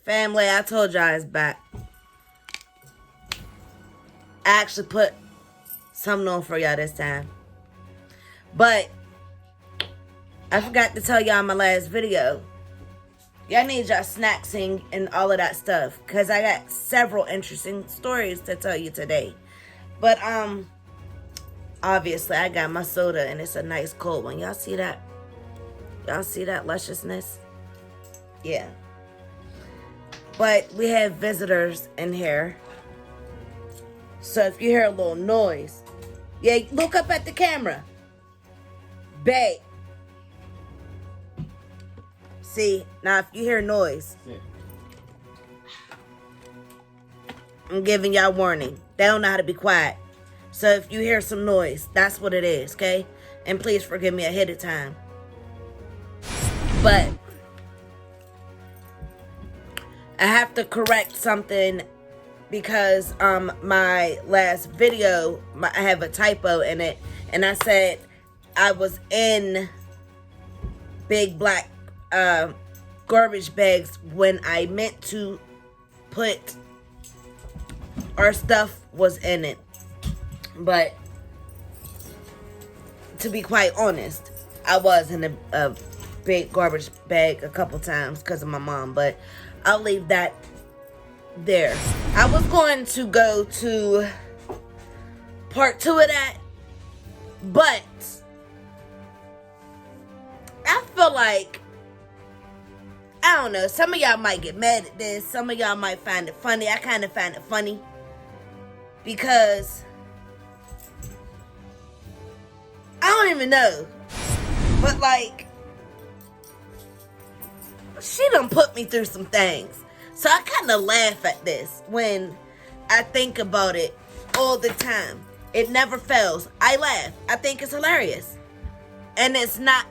Family, I told y'all it's back. I actually put something on for y'all this time. But I forgot to tell y'all in my last video. Y'all need y'all snacksing and all of that stuff. Because I got several interesting stories to tell you today. But, obviously, I got my soda and it's a nice cold one. Y'all see that? Y'all see that lusciousness? Yeah. But we have visitors in here. So if you hear a little noise, yeah, look up at the camera. Babe. See, now if you hear noise, I'm giving y'all warning. They don't know how to be quiet. So if you hear some noise, that's what it is, okay? And please forgive me ahead of time. But I have to correct something because my last video, I have a typo in it, and I said I was in big black garbage bags when I meant to put our stuff was in it. But to be quite honest, I was in a big garbage bag a couple times because of my mom, but I'll leave that there. I was going to go to part 2 of that, but I feel like, I don't know, some of y'all might get mad at this, some of y'all might find it funny. I kind of find it funny because I don't even know, but like, she done put me through some things. So I kind of laugh at this when I think about it all the time. It never fails. I laugh. I think it's hilarious. And it's not...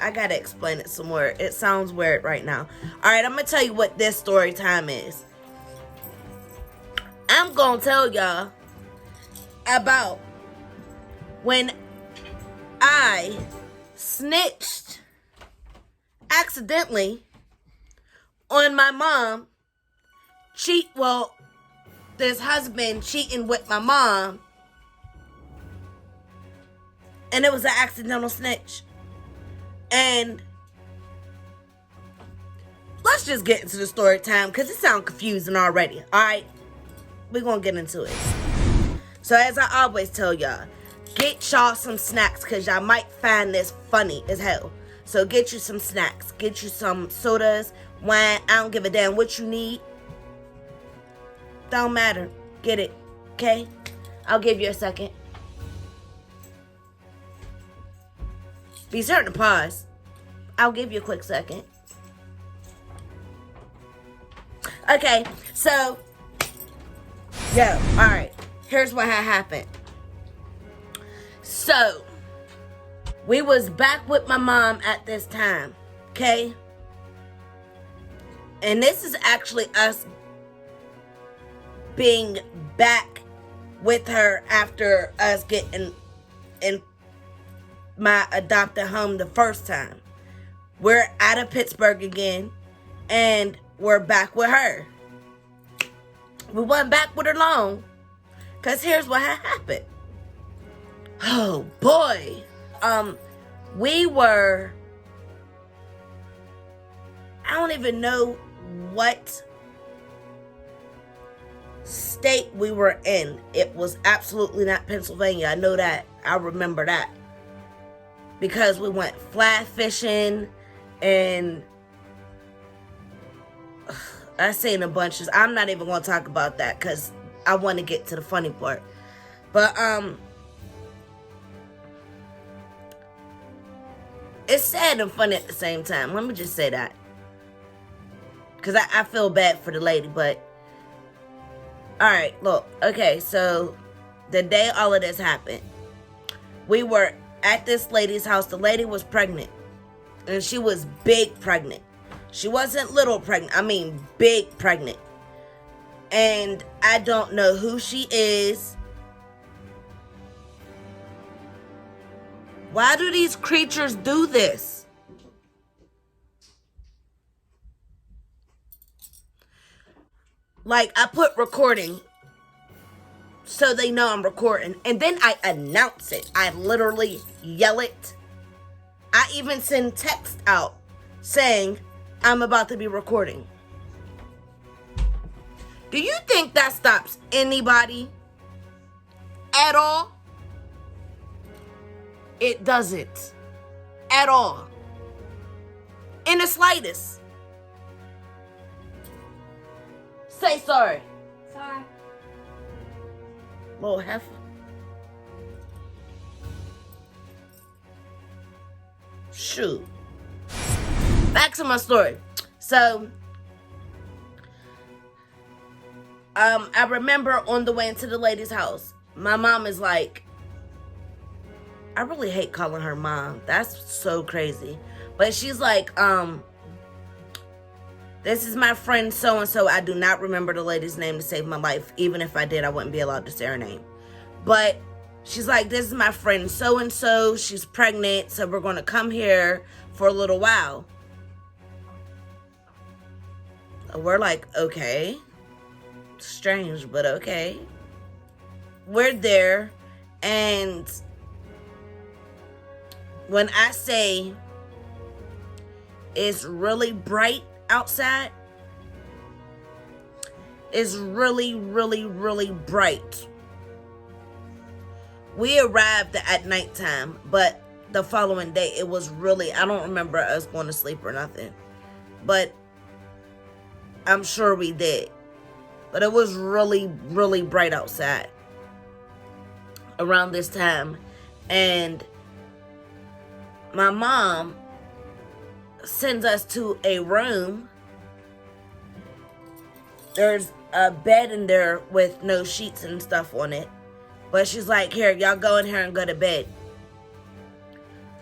I gotta explain it some more. It sounds weird right now. Alright, I'm gonna tell you what this story time is. I'm gonna tell y'all about when I snitched accidentally on my mom. This husband cheating with my mom, and it was an accidental snitch. And let's just get into the story time because it sounds confusing already. Alright, we're gonna get into it. So as I always tell y'all, get y'all some snacks because y'all might find this funny as hell. So get you some snacks. Get you some sodas, wine. I don't give a damn what you need. Don't matter. Get it. Okay? I'll give you a second. Be certain to pause. I'll give you a quick second. Okay, so, alright. Here's what had happened. So, we was back with my mom at this time, okay? And this is actually us being back with her after us getting in my adopted home the first time. We're out of Pittsburgh again, and we're back with her. We wasn't back with her long, because here's what had happened. Oh, boy. We were, I don't even know what state we were in. It was absolutely not Pennsylvania. I know that. I remember that. Because we went fly fishing and I seen a bunch of, I'm not even going to talk about that because I want to get to the funny part. But, it's sad and funny at the same time. Let me just say that. Because I feel bad for the lady, but... Alright, look. Okay, so... The day all of this happened, we were at this lady's house. The lady was pregnant. And she was big pregnant. She wasn't little pregnant. I mean, big pregnant. And I don't know who she is. Why do these creatures do this? Like, I put recording so they know I'm recording. And then I announce it. I literally yell it. I even send text out saying I'm about to be recording. Do you think that stops anybody at all? It doesn't. At all. In the slightest. Say sorry. Sorry. Little heifer. Shoot. Back to my story. So, I remember on the way into the lady's house, my mom is like, I really hate calling her mom. That's so crazy. But she's like, this is my friend so-and-so. I do not remember the lady's name to save my life. Even if I did, I wouldn't be allowed to say her name. But she's like, this is my friend so-and-so. She's pregnant, so we're going to come here for a little while. We're like, okay. Strange, but okay. We're there, and when I say it's really bright outside, it's really, really, really bright. We arrived at nighttime, but the following day, it was really, I don't remember us going to sleep or nothing, but I'm sure we did. But it was really, really bright outside around this time. And my mom sends us to a room. There's a bed in there with no sheets and stuff on it. But she's like, here, y'all go in here and go to bed.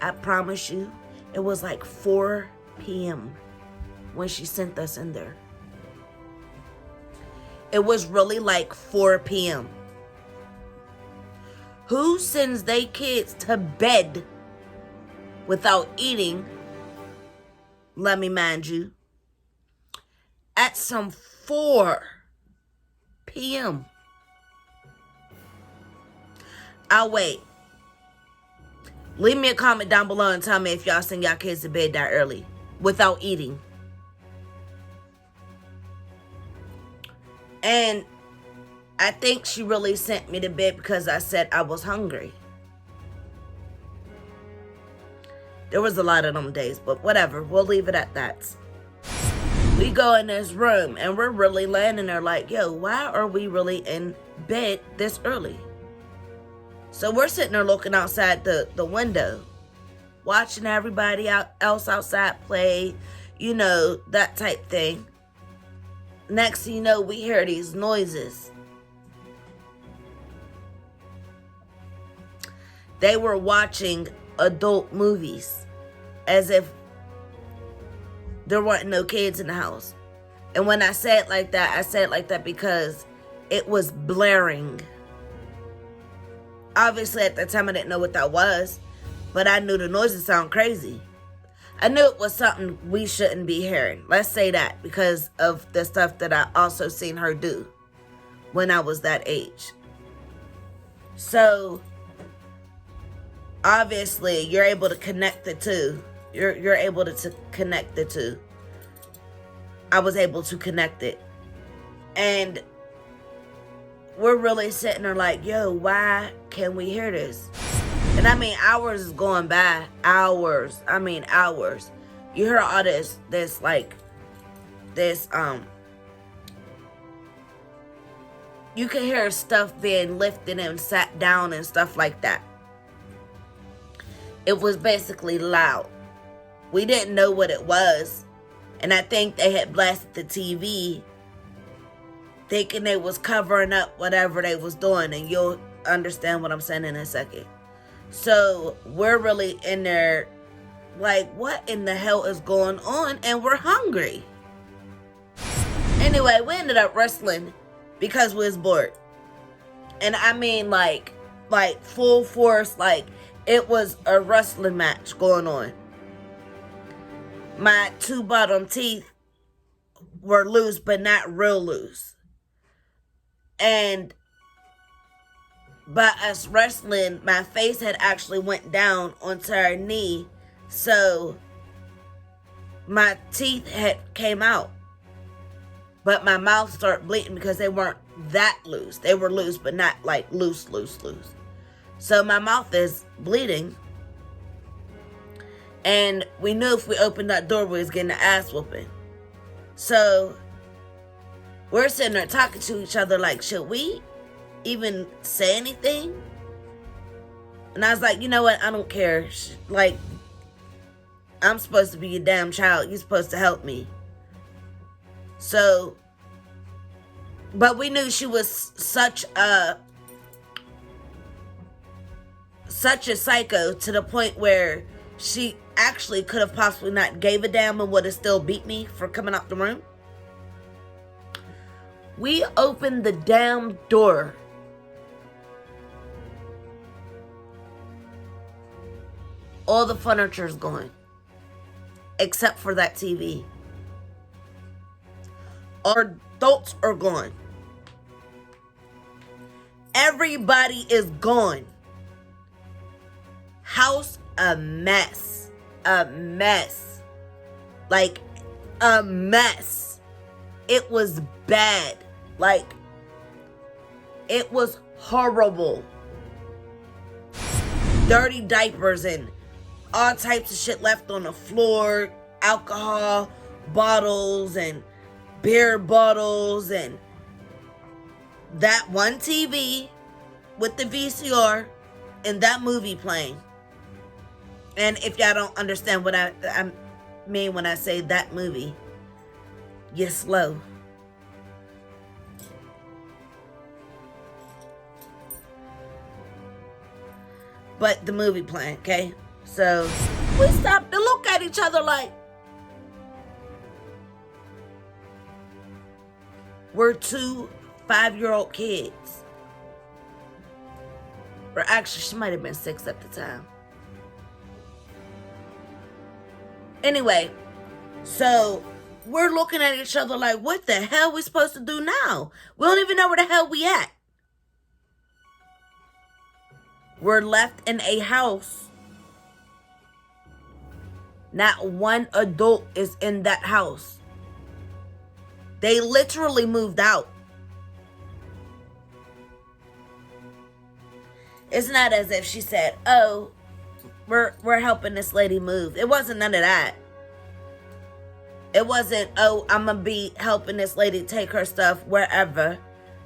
I promise you, it was like 4 p.m. when she sent us in there. It was really like 4 p.m. Who sends their kids to bed without eating, let me mind you, at some 4 p.m.? I'll wait. Leave me a comment down below and tell me if y'all send y'all kids to bed that early without eating. And I think she really sent me to bed because I said I was hungry. There was a lot of them days, but whatever. We'll leave it at that. We go in this room and we're really laying in there like, yo, why are we really in bed this early? So we're sitting there looking outside the window, watching everybody else outside play, you know, that type thing. Next thing you know, we hear these noises. They were watching adult movies as if there weren't no kids in the house. And when I say it like that, I say it like that because it was blaring. Obviously, at the time, I didn't know what that was, but I knew the noises sound crazy. I knew it was something we shouldn't be hearing. Let's say that, because of the stuff that I also seen her do when I was that age. So, obviously, you're able to connect the two. You're able to connect the two. I was able to connect it. And we're really sitting there like, yo, why can't we hear this? And I mean, hours is going by. Hours. I mean, hours. You hear all this, you can hear stuff being lifted and sat down and stuff like that. It was basically loud. We didn't know what it was. And I think they had blasted the TV thinking they was covering up whatever they was doing. And you'll understand what I'm saying in a second. So we're really in there like, what in the hell is going on? And we're hungry. Anyway, we ended up wrestling because we was bored. And I mean like full force, like it was a wrestling match going on. My 2 bottom teeth were loose, but not real loose. And by us wrestling, my face had actually went down onto her knee. So my teeth had came out. But my mouth started bleeding because they weren't that loose. They were loose, but not like loose. So my mouth is bleeding. And we knew if we opened that door, we was getting an ass whooping. So we're sitting there talking to each other like, should we even say anything? And I was like, you know what? I don't care. Like, I'm supposed to be your damn child. You're supposed to help me. So, but we knew she was such a psycho to the point where she actually could have possibly not gave a damn and would have still beat me for coming out the room. We opened the damn door. All the furniture's gone. Except for that TV. Our adults are gone. Everybody is gone. House a mess. A mess. Like a mess. It was bad. Like it was horrible. Dirty diapers and all types of shit left on the floor. Alcohol bottles and beer bottles and that one TV with the VCR and that movie playing. And if y'all don't understand what I mean when I say that movie, you're slow. But the movie playing, okay? So we stopped to look at each other like, we're 2 5-year-old kids. Or actually, she might have been 6 at the time. Anyway, so we're looking at each other like, what the hell are we supposed to do now? We don't even know where the hell we at. We're left in a house. Not one adult is in that house. They literally moved out. It's not as if she said, oh, we're helping this lady move. It wasn't none of that. It wasn't, oh, I'm going to be helping this lady take her stuff wherever.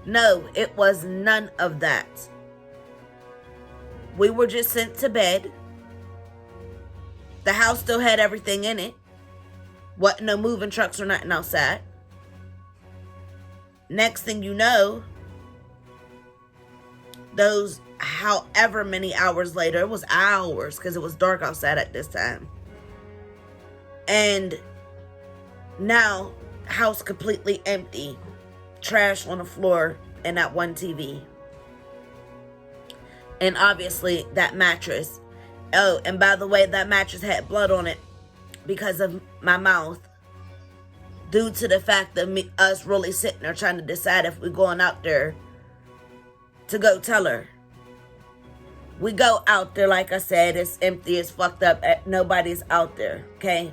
No, it was none of that. We were just sent to bed. The house still had everything in it. Wasn't no moving trucks or nothing outside. Next thing you know, those however many hours later, it was hours because it was dark outside at this time. And now, house completely empty. Trash on the floor and that one TV. And obviously that mattress. Oh, and by the way, that mattress had blood on it because of my mouth. Due to the fact of us really sitting there trying to decide if we're going out there to go tell her. We go out there, like I said, it's empty, it's fucked up. Nobody's out there, okay?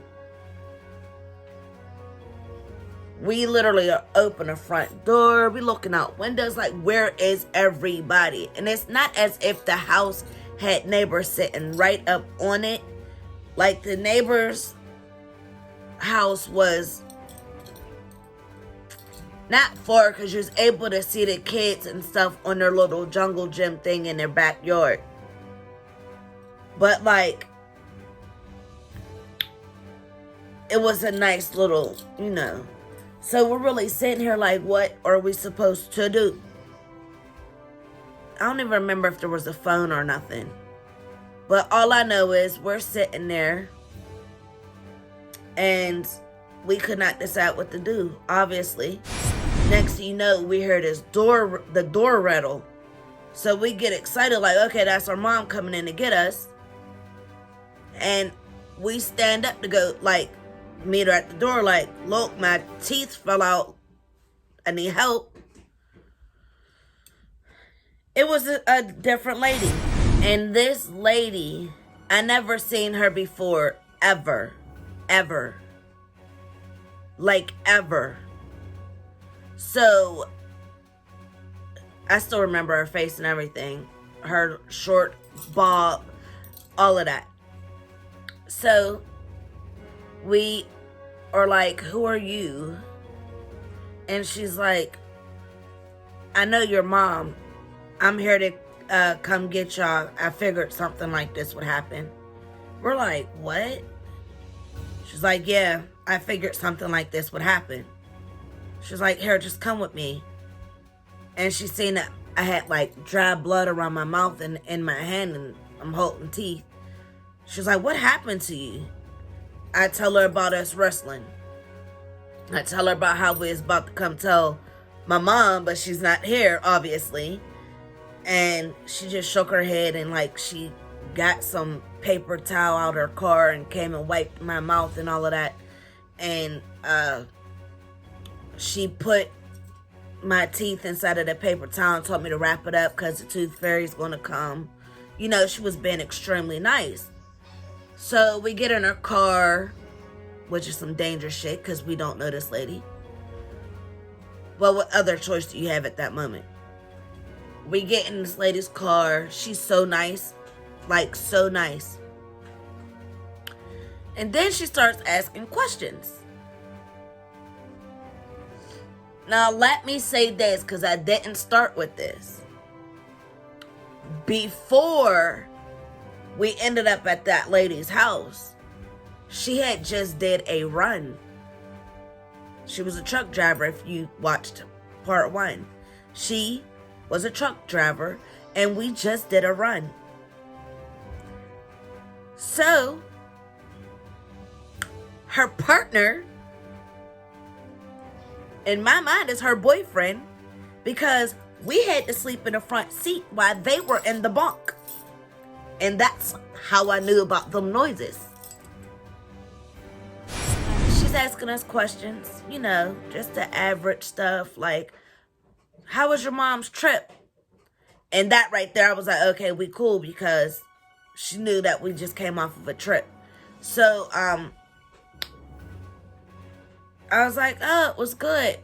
We literally are open the front door. We looking out windows like, where is everybody? And it's not as if the house had neighbors sitting right up on it. Like the neighbor's house was not far because you was able to see the kids and stuff on their little jungle gym thing in their backyard. But like, it was a nice little, you know. So we're really sitting here like, what are we supposed to do? I don't even remember if there was a phone or nothing. But all I know is we're sitting there and we could not decide what to do, obviously. Next thing you know, we hear the door rattle. So we get excited like, okay, that's our mom coming in to get us. And we stand up to go, like, meet her at the door like, look, my teeth fell out. I need help. It was a different lady. And this lady, I never seen her before, ever. Ever. Like, ever. So, I still remember her face and everything. Her short bob, all of that. So, we are like, who are you? And she's like, I know your mom. I'm here to come get y'all. I figured something like this would happen. We're like, what? She's like, yeah, I figured something like this would happen. She's like, here, just come with me. And she seen that I had like dry blood around my mouth and in my hand, and I'm holding teeth. She's like, what happened to you? I tell her about us wrestling. I tell her about how we was about to come tell my mom, but she's not here, obviously. And she just shook her head, and like she got some paper towel out of her car and came and wiped my mouth and all of that. And she put my teeth inside of the paper towel and told me to wrap it up because the tooth fairy's gonna come. You know, she was being extremely nice. So we get in her car, which is some dangerous shit because we don't know this lady. Well, what other choice do you have at that moment? We get in this lady's car. She's so nice. Like, so nice. And then she starts asking questions. Now, let me say this, because I didn't start with this. Before we ended up at that lady's house, she had just did a run. She was a truck driver, if you watched part 1. She was a truck driver, and we just did a run. So, her partner, in my mind, is her boyfriend, because we had to sleep in the front seat while they were in the bunk. And that's how I knew about them noises. She's asking us questions, you know, just the average stuff, like, how was your mom's trip? And that right there, I was like, okay, we cool, because she knew that we just came off of a trip. So, I was like, oh, it was good.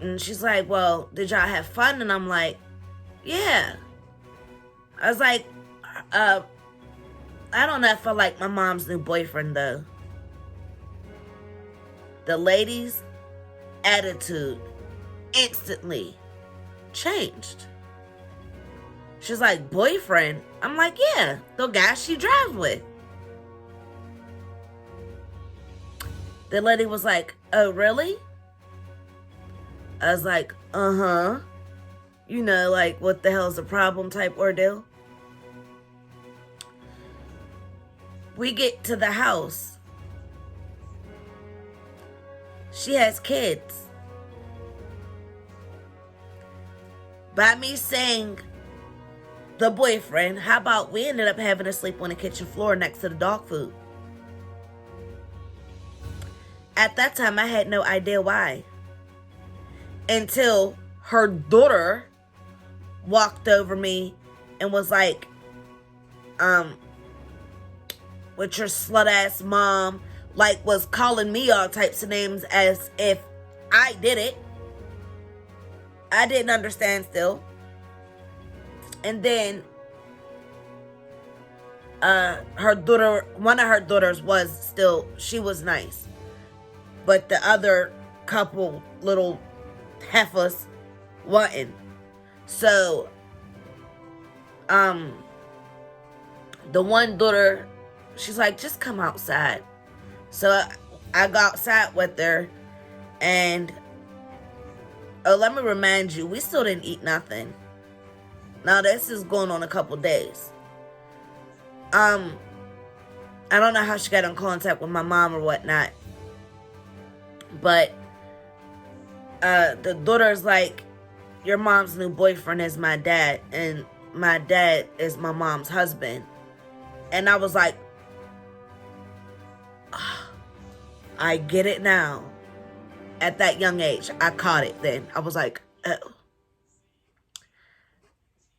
And she's like, well, did y'all have fun? And I'm like, yeah. I was like, I don't know if I like my mom's new boyfriend, though. The lady's attitude instantly changed. She's like, boyfriend? I'm like, yeah, the guy she drives with. The lady was like, oh, really? I was like, uh-huh. You know, like, what the hell's the problem type ordeal. We get to the house. She has kids. By me saying the boyfriend, how about we ended up having to sleep on the kitchen floor next to the dog food? At that time, I had no idea why. Until her daughter walked over me and was like, with your slut-ass mom, like, was calling me all types of names as if I did it. I didn't understand still. And then her daughter, one of her daughters was still, she was nice. But the other couple little heifers wasn't. So, the one daughter, she's like, just come outside. So I go outside with her, and oh, let me remind you, we still didn't eat nothing. Now this is going on a couple days. I don't know how she got in contact with my mom or whatnot, but the daughter's like, your mom's new boyfriend is my dad, and my dad is my mom's husband. And I was like, oh, I get it now. At that young age, I caught it then. I was like, oh.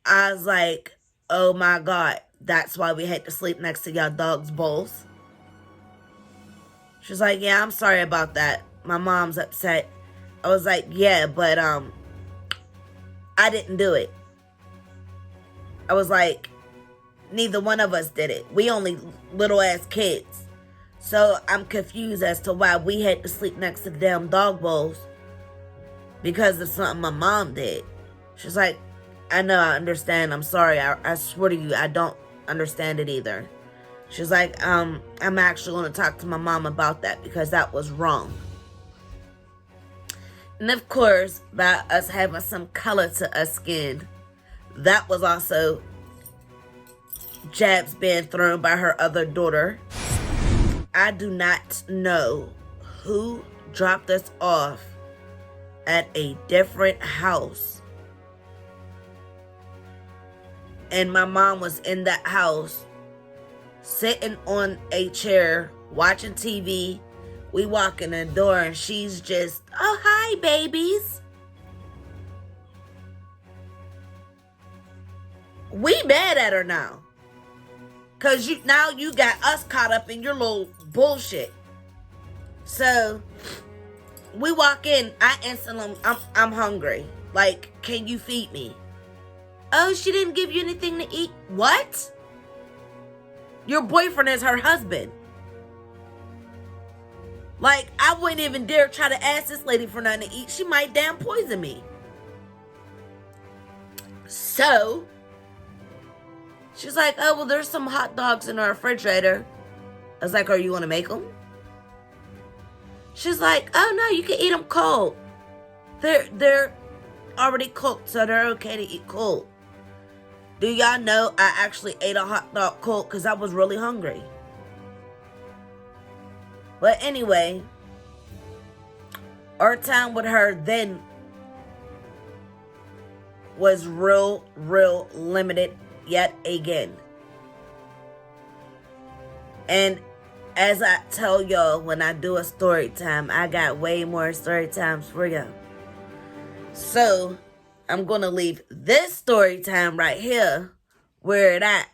I was like, oh my God, that's why we had to sleep next to y'all dogs' bowls. She's like, yeah, I'm sorry about that. My mom's upset. I was like, yeah, but I didn't do it. I was like, neither one of us did it. We only little ass kids. So I'm confused as to why we had to sleep next to the damn dog bowls because of something my mom did. She's like, I know, I understand. I'm sorry. I swear to you, I don't understand it either. She's like, I'm actually going to talk to my mom about that because that was wrong. And of course, by us having some color to us skin, that was also jabs being thrown by her other daughter. I do not know who dropped us off at a different house. And my mom was in that house, sitting on a chair, watching TV. We walk in the door and she's just, oh, hi, babies. We mad at her now. Because now you got us caught up in your little bullshit. So, we walk in, I instantly, I'm hungry. Like, can you feed me? Oh, she didn't give you anything to eat? What? Your boyfriend is her husband. Like, I wouldn't even dare try to ask this lady for nothing to eat. She might damn poison me. So, she's like, oh, well, there's some hot dogs in our refrigerator. I was like, are you want to make them? She's like, oh, no, you can eat them cold. They're already cooked, so they're okay to eat cold. Do y'all know I actually ate a hot dog cold because I was really hungry? But anyway, our time with her then was real limited yet again. And as I tell y'all, when I do a story time, I got way more story times for y'all. So, I'm going to leave this story time right here where it at.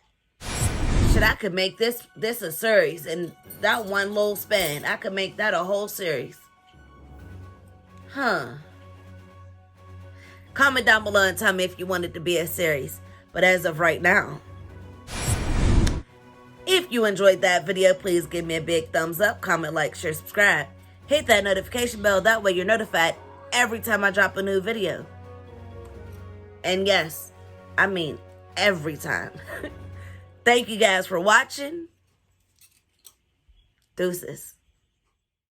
Shit, I could make this a series. And that one little span, I could make that a whole series. Huh. Comment down below and tell me if you want it to be a series. But as of right now, if you enjoyed that video, please give me a big thumbs up, comment, like, share, subscribe. Hit that notification bell. That way you're notified every time I drop a new video. And yes, I mean every time. Thank you guys for watching. Deuces.